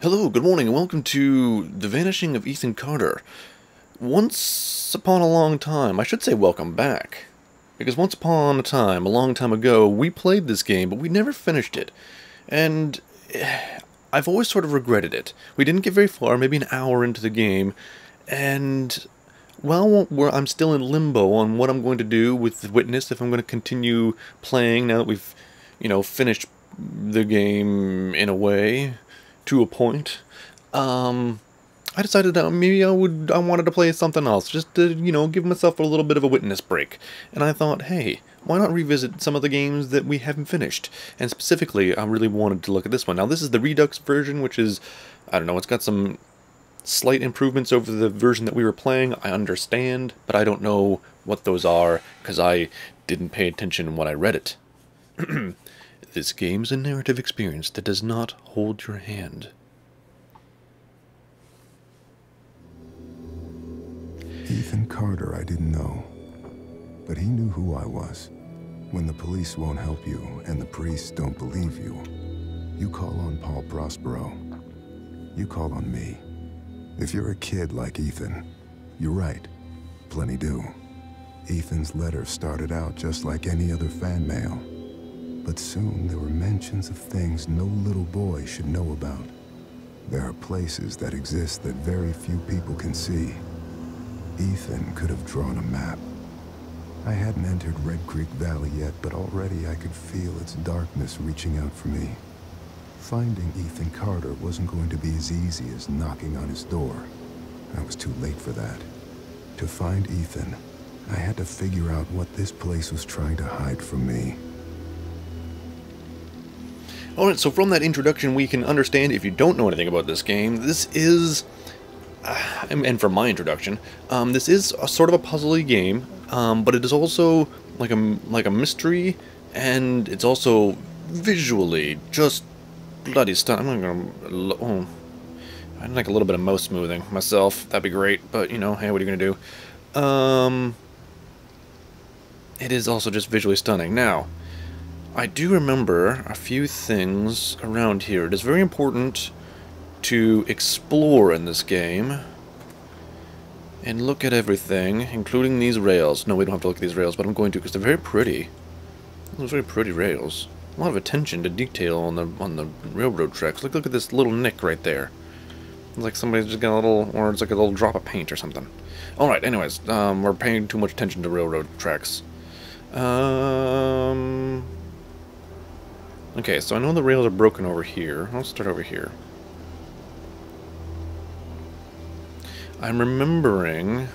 Hello, good morning, and welcome to The Vanishing of Ethan Carter. Once upon a long time, I should say welcome back, because once upon a time, a long time ago, we played this game, but we never finished it, and I've always sort of regretted it. We didn't get very far, maybe an hour into the game, and well, I'm still in limbo on what I'm going to do with the Witness, if I'm going to continue playing now that we've, finished the game in a way, to a point. I decided that maybe I wanted to play something else, just to, give myself a little bit of a Witness break. And I thought, hey, why not revisit some of the games that we haven't finished? And specifically, I really wanted to look at this one. Now, this is the Redux version, which is, I don't know, it's got some slight improvements over the version that we were playing. I understand, but I don't know what those are, because I didn't pay attention when I read it. This game's a narrative experience that does not hold your hand. Ethan Carter I didn't know, but he knew who I was. When the police won't help you and the priests don't believe you, you call on Paul Prospero. You call on me. If you're a kid like Ethan, you're right. Plenty do. Ethan's letter started out just like any other fan mail. But soon there were mentions of things no little boy should know about. There are places that exist that very few people can see. Ethan could have drawn a map. I hadn't entered Red Creek Valley yet, but already I could feel its darkness reaching out for me. Finding Ethan Carter wasn't going to be as easy as knocking on his door. I was too late for that. To find Ethan, I had to figure out what this place was trying to hide from me. Alright, so from that introduction we can understand, if you don't know anything about this game, this is, and from my introduction, this is a sort of a puzzly game, but it is also like a mystery, and it's also visually just bloody stunning. I'd like a little bit of mouse smoothing myself, that'd be great, but hey, what are you gonna do? It is also just visually stunning. Now, I do remember a few things around here. It is very important to explore in this game and look at everything, including these rails. No, we don't have to look at these rails, but I'm going to because they're very pretty. Those very pretty rails. A lot of attention to detail on the railroad tracks. Look at this little nick right there. It's like somebody's just got a little, or it's like a little drop of paint or something. All right. Anyways, we're paying too much attention to railroad tracks. Okay, so I know the rails are broken over here. I'll start over here. I'm remembering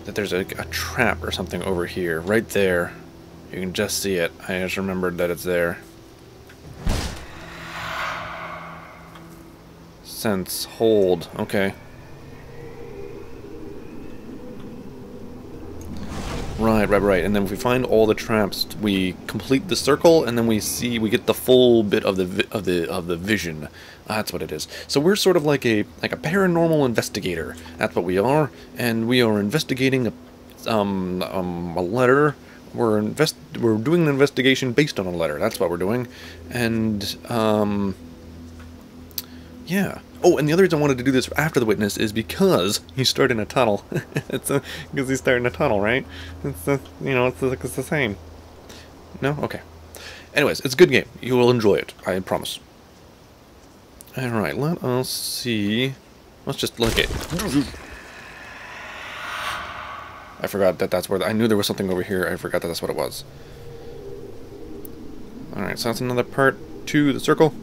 that there's a trap or something over here, right there. You can just see it. I just remembered that it's there. Sense, hold, okay. Right. And then if we find all the traps, we complete the circle, and then we get the full bit of the vision. That's what it is. So we're sort of like a paranormal investigator. That's what we are, and we are investigating a letter. We're doing an investigation based on a letter. That's what we're doing, and yeah. Oh, and the other reason I wanted to do this after the Witness is because he's starting a tunnel. Because he's starting a tunnel, right? It's it's the same. No? Okay. Anyways, it's a good game. You will enjoy it. I promise. Alright, let us see. Let's just look at it. I forgot that that's where... I knew there was something over here. I forgot that that's what it was. Alright, so that's another part to the circle.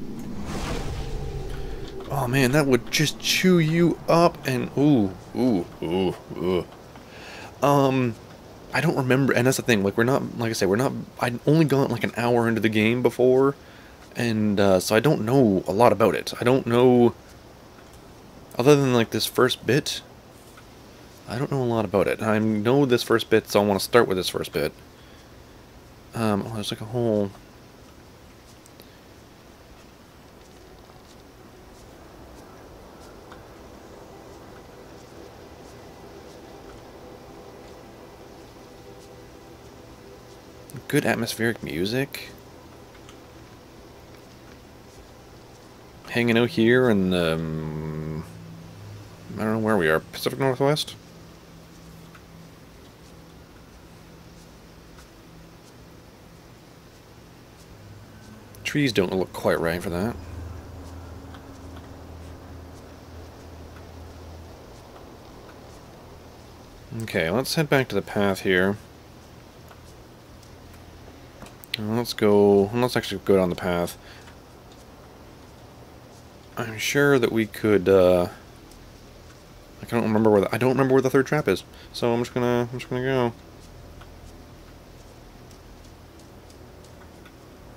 Oh man, that would just chew you up, and ooh. I don't remember, and that's the thing, like I'd only gone like an hour into the game before, and so I don't know a lot about it. I don't know, other than like this first bit, I don't know a lot about it. I know this first bit, so I want to start with this first bit. Oh, there's like a whole... good atmospheric music. hanging out here in the... I don't know where we are. Pacific Northwest? Trees don't look quite right for that. Okay, let's head back to the path here. Let's actually go down the path. I'm sure that we could, I don't remember where the third trap is. So I'm just gonna go.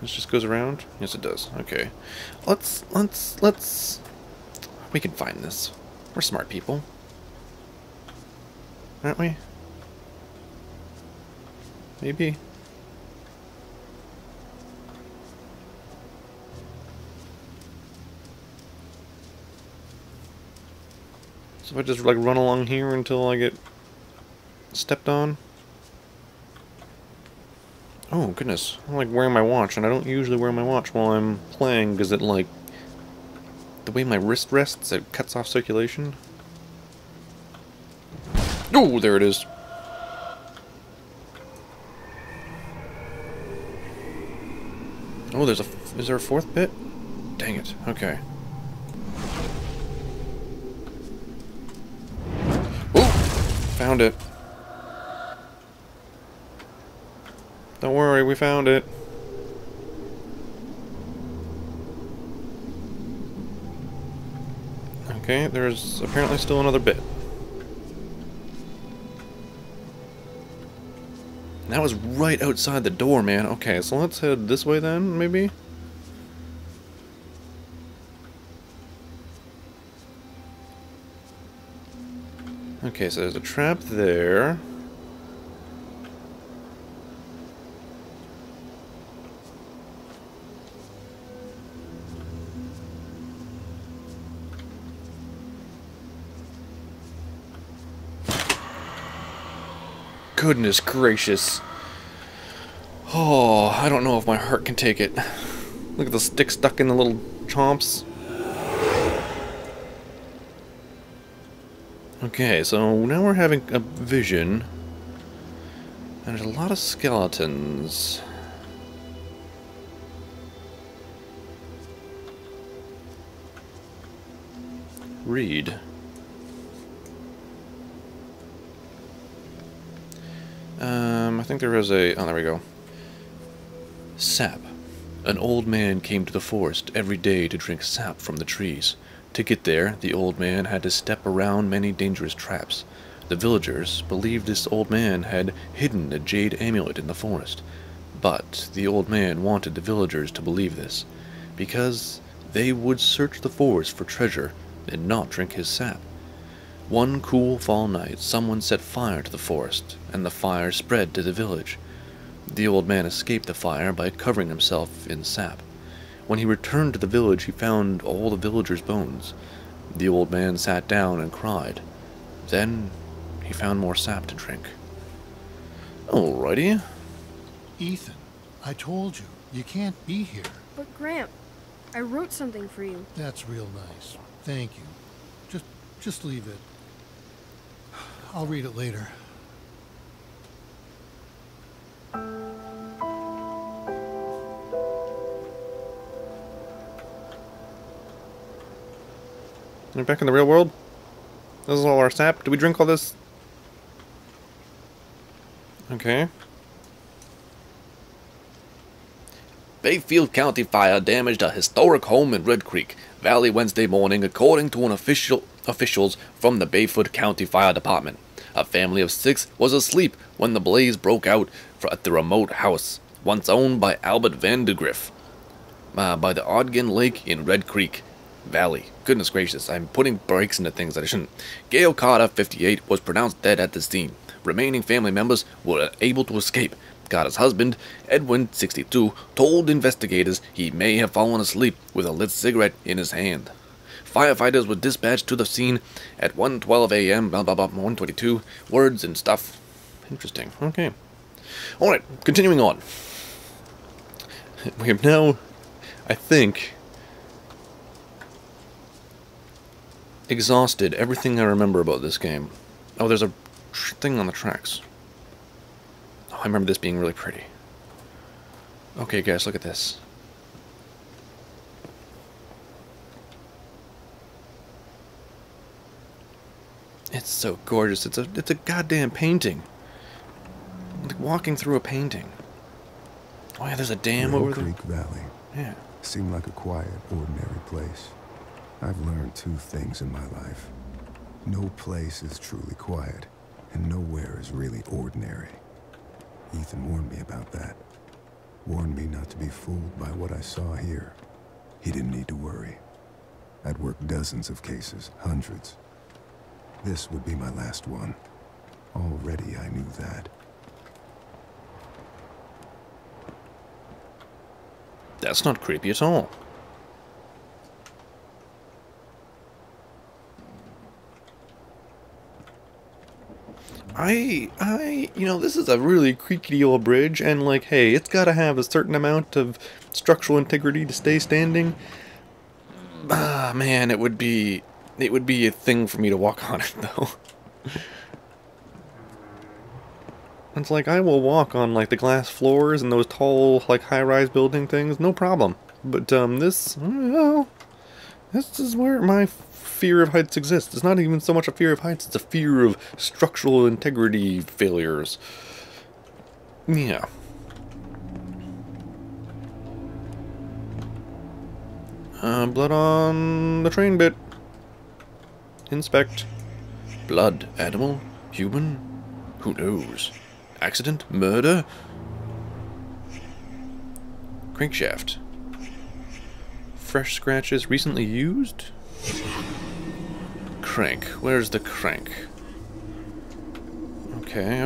This just goes around? Yes, it does. Okay. We can find this. We're smart people. Aren't we? Maybe. So if I just like run along here until I get stepped on. Oh goodness, I'm like wearing my watch, and I don't usually wear my watch while I'm playing because it like the way my wrist rests, it cuts off circulation. Oh, there it is. Oh, is there a fourth bit? Dang it. Okay. Oh, found it. Don't worry, we found it. Okay, there's apparently still another bit. That was right outside the door, man. Okay, so let's head this way then, maybe? Okay, so there's a trap there. Goodness gracious. Oh, I don't know if my heart can take it. Look at the stick stuck in the little chomps. Okay, so now we're having a vision. And there's a lot of skeletons. Read. I think there is a... Oh, there we go. Sap. An old man came to the forest every day to drink sap from the trees. To get there, the old man had to step around many dangerous traps. The villagers believed this old man had hidden a jade amulet in the forest. But the old man wanted the villagers to believe this, because they would search the forest for treasure and not drink his sap. One cool fall night, someone set fire to the forest, and the fire spread to the village. The old man escaped the fire by covering himself in sap. When he returned to the village, he found all the villagers' bones. The old man sat down and cried. Then he found more sap to drink. Alrighty. Ethan, I told you, you can't be here. But Gramp, I wrote something for you. That's real nice. Thank you. Just leave it. I'll read it later. We're back in the real world? This is all our sap? Did we drink all this? Okay. Bayfield County Fire damaged a historic home in Red Creek Valley Wednesday morning, according to officials from the Bayfield County Fire Department. A family of 6 was asleep when the blaze broke out at the remote house, once owned by Albert Van de Griff, by the noden'gin Lake in Red Creek Valley. Goodness gracious, I'm putting breaks into things that I shouldn't. Gail Carter, 58, was pronounced dead at the scene. Remaining family members were able to escape. Carter's husband, Edwin, 62, told investigators he may have fallen asleep with a lit cigarette in his hand. Firefighters were dispatched to the scene at 1:12 a.m., 1:22, words and stuff. Interesting, okay. Alright, continuing on. We have now, I think, exhausted everything I remember about this game. Oh, there's a thing on the tracks. Oh, I remember this being really pretty. Okay, guys, look at this. It's so gorgeous. It's a goddamn painting. Like walking through a painting. Oh yeah, there's a dam over there. Creek Valley. Yeah. Seemed like a quiet, ordinary place. I've learned two things in my life. No place is truly quiet, and nowhere is really ordinary. Ethan warned me about that. Warned me not to be fooled by what I saw here. He didn't need to worry. I'd worked dozens of cases, hundreds. This would be my last one. Already I knew that. That's not creepy at all. You know, this is a really creaky old bridge, and like, hey, it's gotta have a certain amount of structural integrity to stay standing. Ah, man, it would be a thing for me to walk on it, though. It's like, I will walk on, like, the glass floors and those tall, like, high-rise building things, no problem. But, this, well, this is where my fear of heights exists. It's not even so much a fear of heights, it's a fear of structural integrity failures. Yeah. Blood on the train bit. Inspect. Blood. Animal? Human? Who knows? Accident? Murder? Crankshaft. Fresh scratches recently used? Crank. Where's the crank? Okay.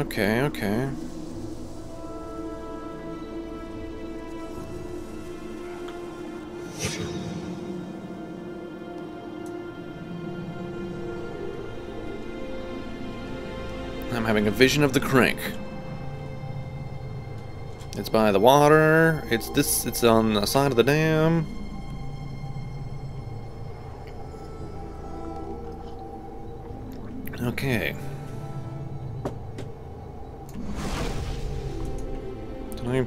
I'm having a vision of the crank. It's by the water. It's on the side of the dam. Okay.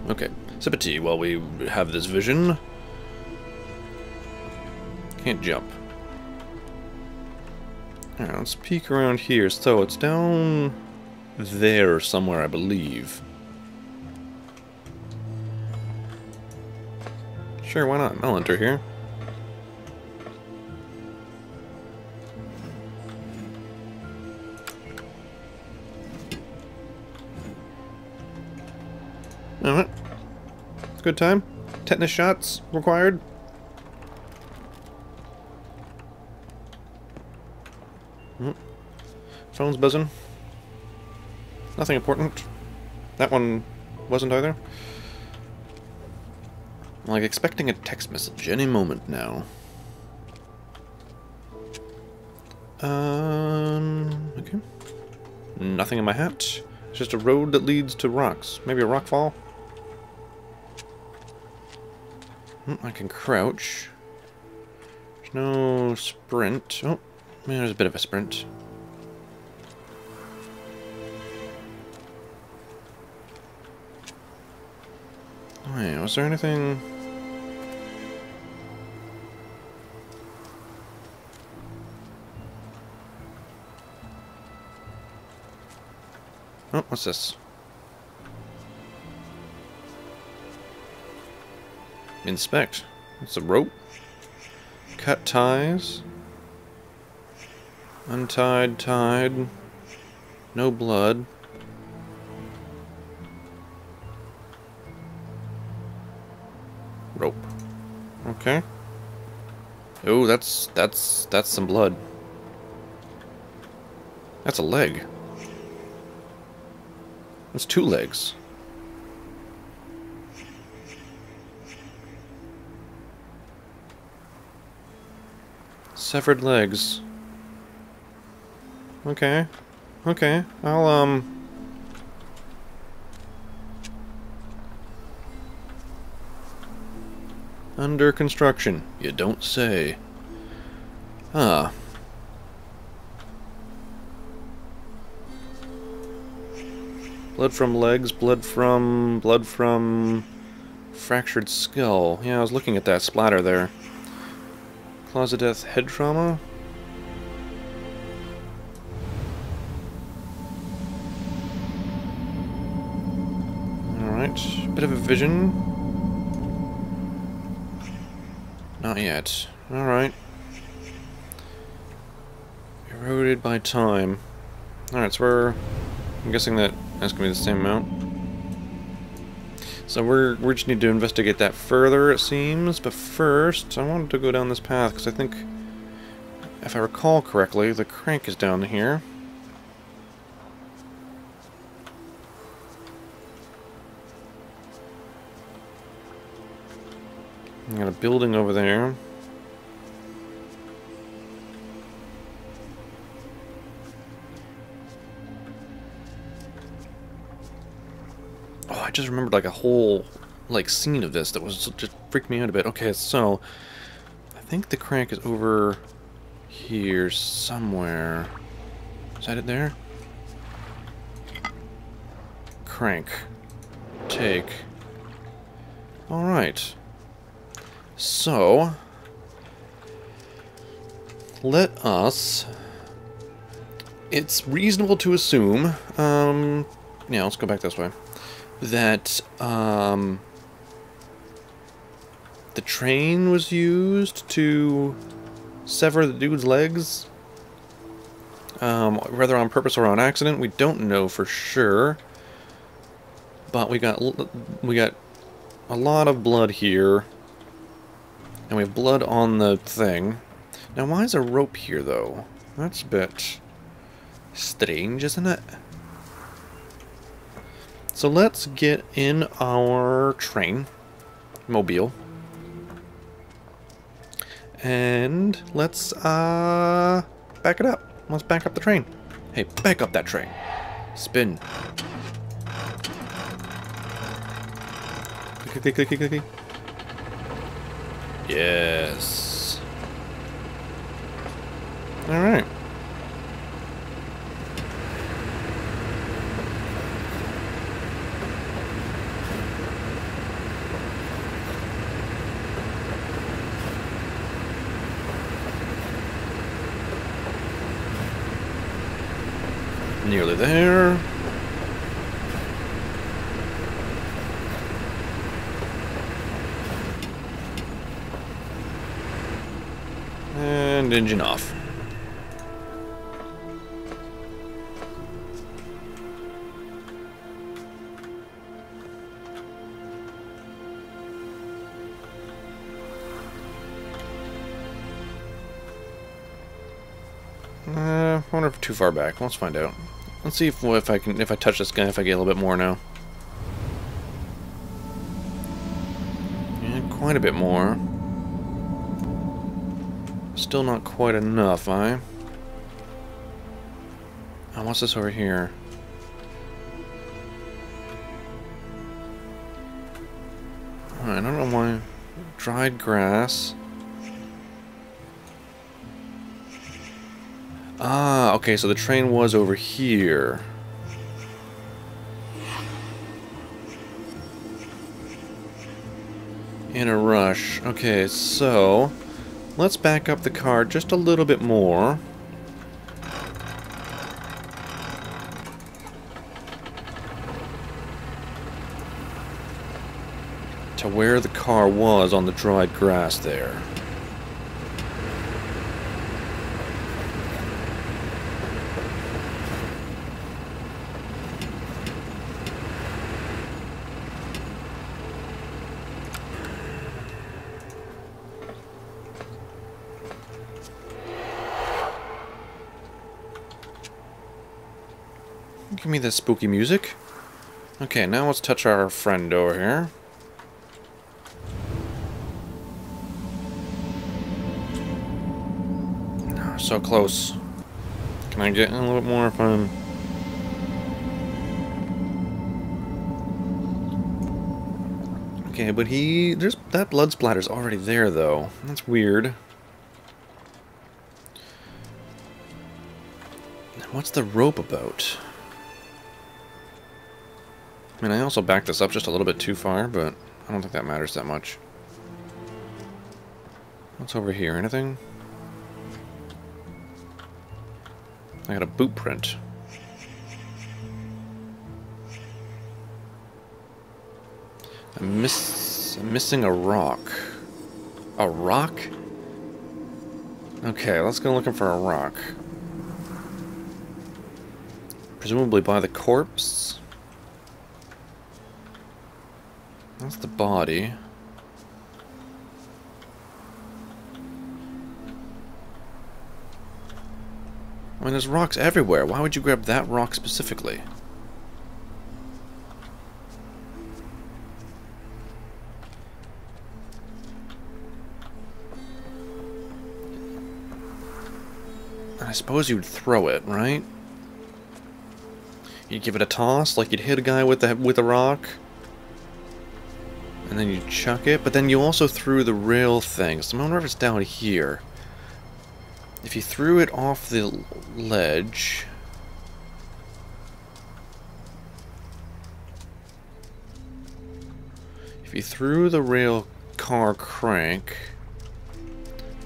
Okay. Sip of tea while we have this vision. Can't jump. Alright, let's peek around here. So it's down there somewhere, I believe. Sure, why not? I'll enter here. Alright. Good time. Tetanus shots required. Phone's buzzing. Nothing important. That one wasn't either. I'm like expecting a text message any moment now. Okay. Nothing in my hat. It's just a road that leads to rocks. Maybe a rock fall? I can crouch. There's no sprint. Oh, there's a bit of a sprint. Wait, was there anything? Oh, what's this? Inspect. It's a rope. Cut ties. Untied, tied. No blood. Rope. Okay. Oh, that's some blood. That's a leg. That's two legs. Severed legs. Okay. Okay. I'll under construction. You don't say. Ah. Blood from legs, blood from fractured skull. Yeah, I was looking at that splatter there. Cause of death, head trauma? Alright, bit of a vision. Not yet. Alright. Eroded by time. Alright, so I'm guessing that's going to be the same amount. So we just need to investigate that further, it seems. But first, I wanted to go down this path, because I think, if I recall correctly, the crank is down here. I got a building over there. Oh, I just remembered like a whole scene of this that was just freaked me out a bit. Okay, so I think the crank is over here somewhere. Is that it there? Crank. Take. Alright. So, let us... It's reasonable to assume, yeah, let's go back this way, that, the train was used to sever the dude's legs, whether on purpose or on accident, we don't know for sure, but we got a lot of blood here. And we have blood on the thing. Now, why is a rope here, though? That's a bit strange, isn't it? So let's get in our train, mobile, and let's back it up. Let's back up the train. Hey, back up that train. Spin. Click, click, click, click, click. Yes. All right. Nearly there. And engine off. I wonder if too far back. Let's find out. Let's see if I touch this guy, if I get a little bit more now. Yeah, quite a bit more. Still not quite enough, eh? Oh, what's this over here? I don't know why. Dried grass. Ah, okay, so the train was over here. In a rush. Okay, so let's back up the car just a little bit more. To where the car was on the dried grass there. Give me this spooky music. Okay, now let's touch our friend over here. So close. Can I get in a little bit more if I'm... Okay, but there's that blood splatter's already there though. That's weird. What's the rope about? I mean, I also backed this up just a little bit too far, but I don't think that matters that much. What's over here? Anything? I got a boot print. I'm missing a rock. A rock? Okay, let's go looking for a rock. Presumably by the corpse. That's the body. I mean, there's rocks everywhere. Why would you grab that rock specifically? I suppose you'd throw it, right? You'd give it a toss, like you'd hit a guy with a rock, and then you'd chuck it. But then you also threw the rail thing. So I wonder if it's down here. If you threw it off the ledge, if you threw the rail car crank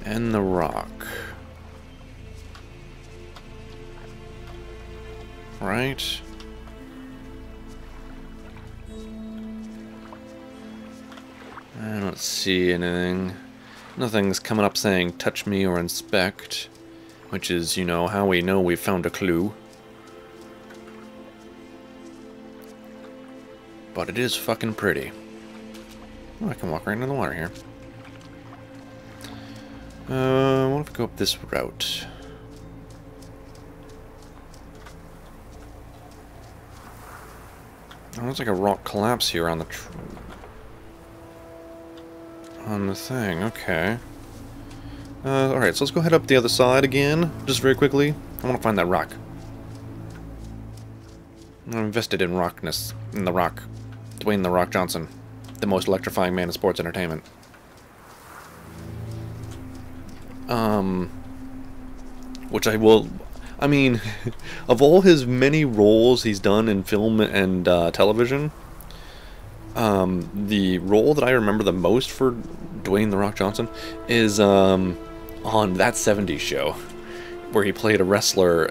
and the rock, right? I don't see anything. Nothing's coming up saying touch me or inspect, which is, you know, how we know we found a clue. But it is fucking pretty. Oh, I can walk right into the water here. What if we go up this route? Oh, looks like a rock collapse here on the thing. Okay. Alright, so let's go head up the other side again, just very quickly. I want to find that rock. I'm invested in rockness. In the rock. Dwayne "The Rock" Johnson. The most electrifying man in sports entertainment. Which I will... I mean, of all his many roles he's done in film and television, the role that I remember the most for Dwayne "The Rock" Johnson is on That 70s Show, where he played a wrestler,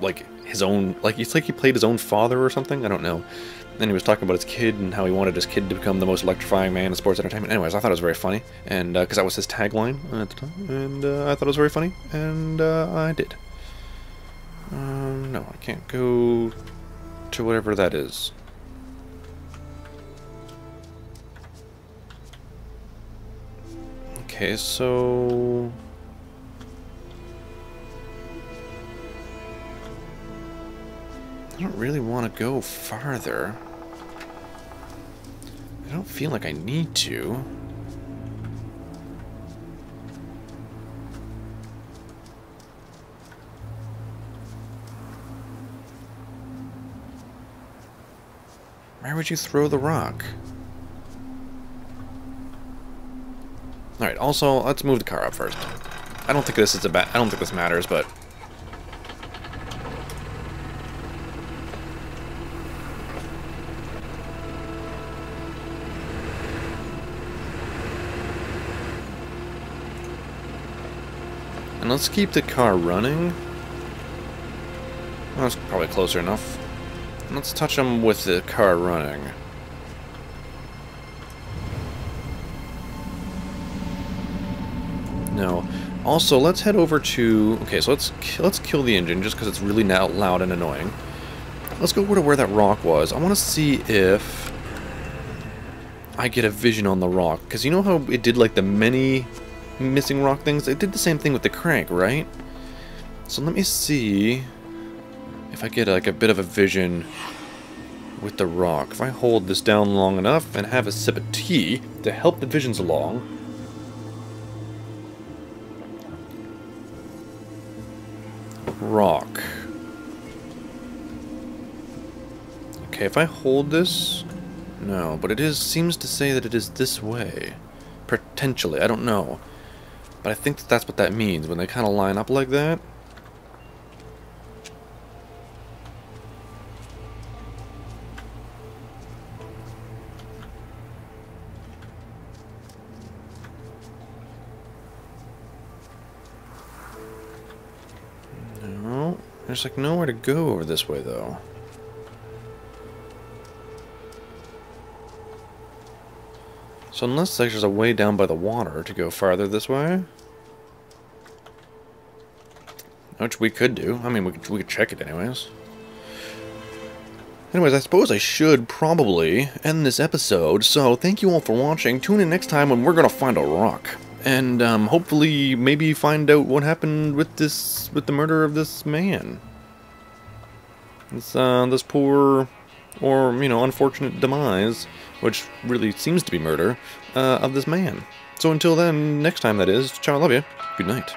like his own, like it's like he played his own father or something. I don't know. And he was talking about his kid and how he wanted his kid to become the most electrifying man in sports entertainment. Anyways, I thought it was very funny, and because that was his tagline at the time, and I thought it was very funny, and I did. No, I can't go to whatever that is. Okay, so... I don't really want to go farther. I don't feel like I need to. Where would you throw the rock? Alright, also, let's move the car up first. I don't think this is I don't think this matters, but... And let's keep the car running. Well, that's probably closer enough. Let's touch them with the car running. No. Also, let's head over to... Okay, so let's kill the engine just because it's really now loud and annoying. Let's go over to where that rock was. I want to see if I get a vision on the rock. Because you know how it did like the many missing rock things? It did the same thing with the crank, right? So let me see if I get like a bit of a vision with the rock. If I hold this down long enough and have a sip of tea to help the visions along. Rock. Okay, if I hold this... No, but it seems to say that it is this way. Potentially, I don't know. But I think that's what that means, when they kind of line up like that. There's like nowhere to go over this way, though. So unless there's a way down by the water to go farther this way, which we could do. I mean, we could check it anyways. Anyways, I suppose I should probably end this episode, so thank you all for watching. Tune in next time when we're gonna find a rock. And hopefully maybe find out what happened with the murder of this man. This poor, or, you know, unfortunate demise, which really seems to be murder, of this man. So until then, next time that is, ciao, I love you, good night.